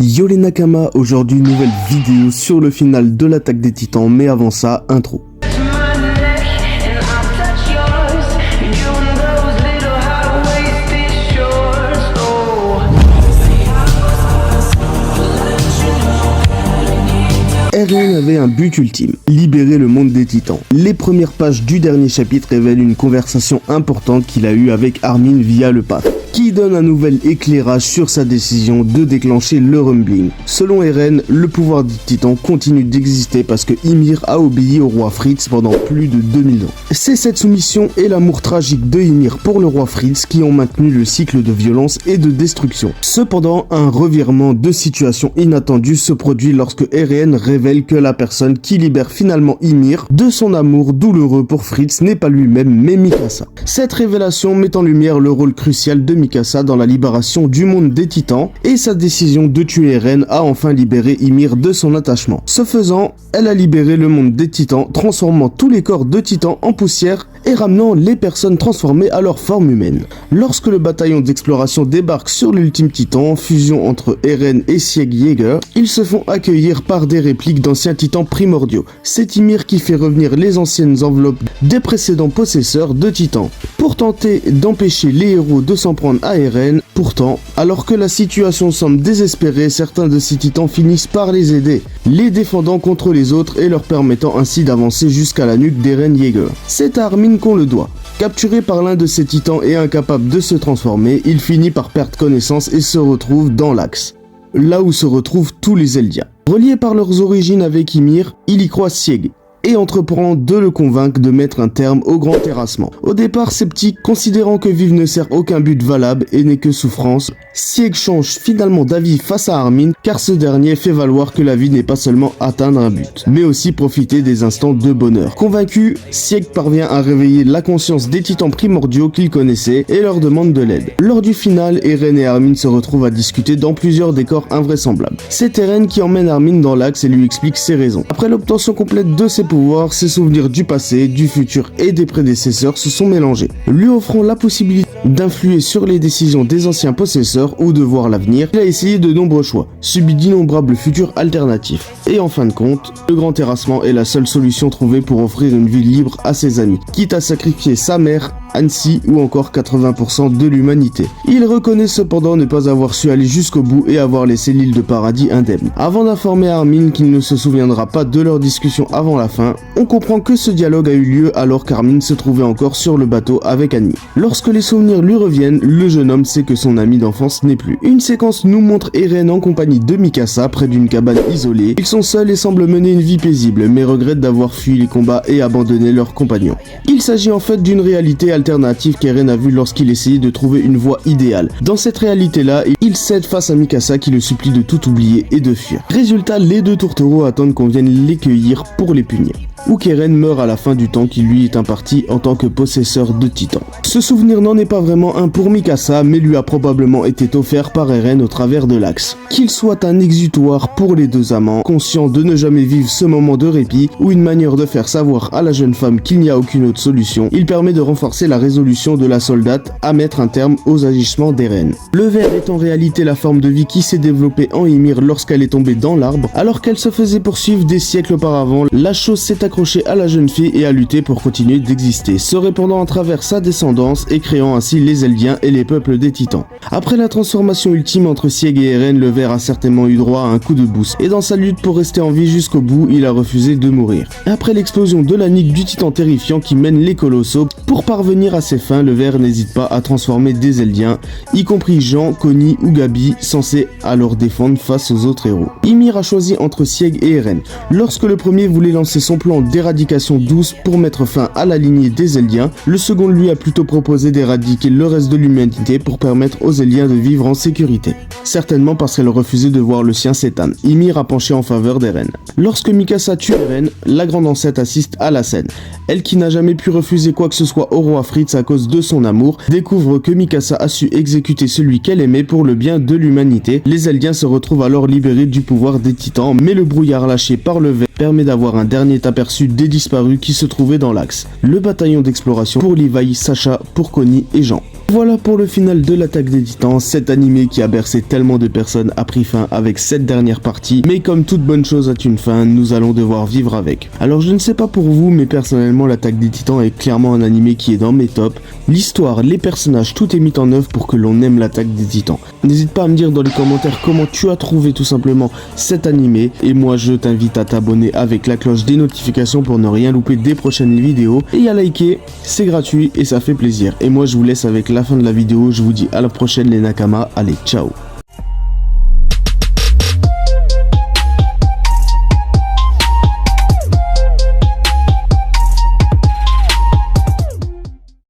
Yo les Nakama, aujourd'hui nouvelle vidéo sur le final de l'attaque des Titans, mais avant ça, intro. Eren avait un but ultime, libérer le monde des Titans. Les premières pages du dernier chapitre révèlent une conversation importante qu'il a eue avec Armin via le path, qui donne un nouvel éclairage sur sa décision de déclencher le Rumbling. Selon Eren, le pouvoir des Titans continue d'exister parce que Ymir a obéi au roi Fritz pendant plus de 2000 ans. C'est cette soumission et l'amour tragique de Ymir pour le roi Fritz qui ont maintenu le cycle de violence et de destruction. Cependant, un revirement de situation inattendu se produit lorsque Eren révèle que la personne qui libère finalement Ymir de son amour douloureux pour Fritz n'est pas lui-même mais Mikasa. Cette révélation met en lumière le rôle crucial de Mikasa dans la libération du monde des Titans et sa décision de tuer Eren a enfin libéré Ymir de son attachement. Ce faisant, elle a libéré le monde des Titans, transformant tous les corps de Titans en poussière et ramenant les personnes transformées à leur forme humaine. Lorsque le bataillon d'exploration débarque sur l'ultime Titan, fusion entre Eren et Sieg Jäger, ils se font accueillir par des répliques d'anciens Titans primordiaux. C'est Ymir qui fait revenir les anciennes enveloppes des précédents possesseurs de Titans pour tenter d'empêcher les héros de s'en prendre à Eren. Pourtant, alors que la situation semble désespérée, certains de ces Titans finissent par les aider, les défendant contre les autres et leur permettant ainsi d'avancer jusqu'à la nuque d'Eren Jäger. C'est à Armin qu'on le doit. Capturé par l'un de ces Titans et incapable de se transformer, il finit par perdre connaissance et se retrouve dans l'Axe, là où se retrouvent tous les Eldiens. Reliés par leurs origines avec Ymir, il y croise Sieg et entreprend de le convaincre de mettre un terme au grand terrassement. Au départ sceptique, considérant que vivre ne sert aucun but valable et n'est que souffrance, Sieg change finalement d'avis face à Armin car ce dernier fait valoir que la vie n'est pas seulement atteindre un but, mais aussi profiter des instants de bonheur. Convaincu, Sieg parvient à réveiller la conscience des Titans primordiaux qu'il connaissait et leur demande de l'aide. Lors du final, Eren et Armin se retrouvent à discuter dans plusieurs décors invraisemblables. C'est Eren qui emmène Armin dans l'Axe et lui explique ses raisons. Après l'obtention complète de ses pouvoirs, ses souvenirs du passé, du futur et des prédécesseurs se sont mélangés, lui offrant la possibilité d'influer sur les décisions des anciens possesseurs ou de voir l'avenir. Il a essayé de nombreux choix, subi d'innombrables futurs alternatifs. Et en fin de compte, le grand terrassement est la seule solution trouvée pour offrir une vie libre à ses amis, quitte à sacrifier sa mère, Hansi ou encore 80% de l'humanité. Il reconnaît cependant ne pas avoir su aller jusqu'au bout et avoir laissé l'île de paradis indemne. Avant d'informer Armin qu'il ne se souviendra pas de leur discussion avant la fin, on comprend que ce dialogue a eu lieu alors qu'Armin se trouvait encore sur le bateau avec Annie. Lorsque les souvenirs lui reviennent, le jeune homme sait que son ami d'enfance n'est plus. Une séquence nous montre Eren en compagnie de Mikasa près d'une cabane isolée. Ils sont seuls et semblent mener une vie paisible, mais regrettent d'avoir fui les combats et abandonné leurs compagnons. Il s'agit en fait d'une réalité alternative qu'Eren a vue lorsqu'il essayait de trouver une voie idéale. Dans cette réalité-là, il cède face à Mikasa qui le supplie de tout oublier et de fuir. Résultat, les deux tourtereaux attendent qu'on vienne les cueillir pour les punir, ou qu'Eren meurt à la fin du temps qui lui est imparti en tant que possesseur de Titans. Ce souvenir n'en est pas vraiment un pour Mikasa, mais lui a probablement été offert par Eren au travers de l'Axe. Qu'il soit un exutoire pour les deux amants, conscients de ne jamais vivre ce moment de répit, ou une manière de faire savoir à la jeune femme qu'il n'y a aucune autre solution, il permet de renforcer la résolution de la soldate à mettre un terme aux agissements d'Eren. Le ver est en réalité la forme de vie qui s'est développée en Ymir lorsqu'elle est tombée dans l'arbre, alors qu'elle se faisait poursuivre des siècles auparavant. La chose s'est accroché à la jeune fille et a lutté pour continuer d'exister, se répandant à travers sa descendance et créant ainsi les Eldiens et les peuples des Titans. Après la transformation ultime entre Sieg et Eren, le ver a certainement eu droit à un coup de boost, et dans sa lutte pour rester en vie jusqu'au bout, il a refusé de mourir. Après l'explosion de la nique du Titan terrifiant qui mène les colossaux, pour parvenir à ses fins, le ver n'hésite pas à transformer des Eldiens, y compris Jean, Connie ou Gabi, censés alors défendre face aux autres héros. Ymir a choisi entre Sieg et Eren. Lorsque le premier voulait lancer son plan d'éradication douce pour mettre fin à la lignée des Eldiens, le second lui a plutôt proposé d'éradiquer le reste de l'humanité pour permettre aux Eldiens de vivre en sécurité. Certainement parce qu'elle refusait de voir le sien s'éteindre. Ymir a penché en faveur d'Eren. Lorsque Mikasa tue Eren, la grande ancêtre assiste à la scène. Elle qui n'a jamais pu refuser quoi que ce soit au roi Fritz à cause de son amour, découvre que Mikasa a su exécuter celui qu'elle aimait pour le bien de l'humanité. Les Eldiens se retrouvent alors libérés du pouvoir des Titans, mais le brouillard lâché par le ver permet d'avoir un dernier aperçu des disparus qui se trouvaient dans l'axe. Le bataillon d'exploration pour Levi, Sacha, pour Connie et Jean. Voilà pour le final de l'attaque des titans, cet animé qui a bercé tellement de personnes a pris fin avec cette dernière partie, mais comme toute bonne chose a une fin, nous allons devoir vivre avec. Alors je ne sais pas pour vous, mais personnellement l'attaque des titans est clairement un animé qui est dans mes tops. L'histoire, les personnages, tout est mis en œuvre pour que l'on aime l'attaque des titans. N'hésite pas à me dire dans les commentaires comment tu as trouvé tout simplement cet animé, et moi je t'invite à t'abonner avec la cloche des notifications pour ne rien louper des prochaines vidéos, et à liker, c'est gratuit et ça fait plaisir. Et moi je vous laisse avec la fin de la vidéo, je vous dis à la prochaine les Nakamas, allez ciao.